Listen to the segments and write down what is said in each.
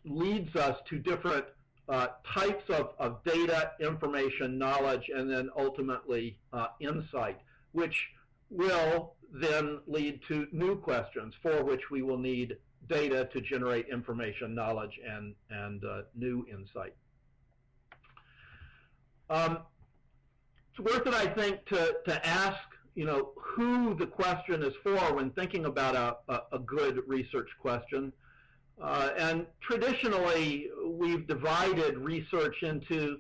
leads us to different types of data, information, knowledge, and then ultimately insight, which will then lead to new questions for which we will need data to generate information, knowledge, and new insight. It's worth it, I think, to ask, who the question is for when thinking about a good research question. And traditionally, we've divided research into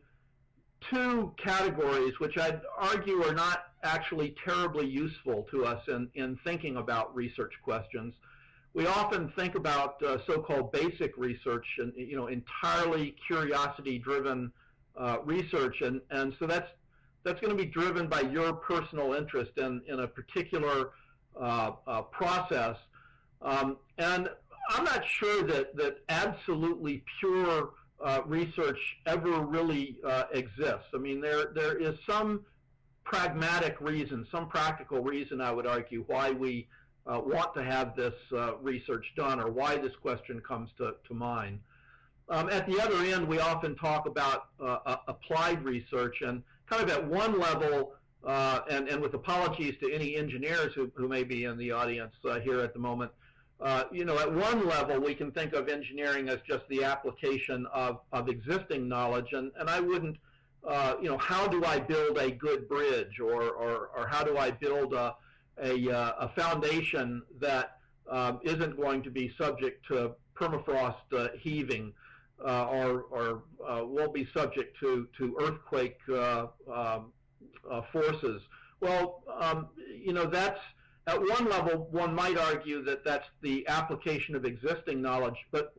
two categories, which I'd argue are not actually terribly useful to us in thinking about research questions. We often think about so-called basic research and entirely curiosity-driven research, and so that's going to be driven by your personal interest in a particular process. And I'm not sure that absolutely pure research ever really exists. I mean, there is some pragmatic reason, some practical reason, I would argue, why we want to have this research done, or why this question comes to mind. At the other end, we often talk about applied research, and kind of at one level, and with apologies to any engineers who may be in the audience here at the moment, at one level we can think of engineering as just the application of existing knowledge, and I wouldn't, how do I build a good bridge, or how do I build a foundation that isn't going to be subject to permafrost heaving, or won't be subject to earthquake forces. Well, that's, at one level, one might argue that that's the application of existing knowledge, but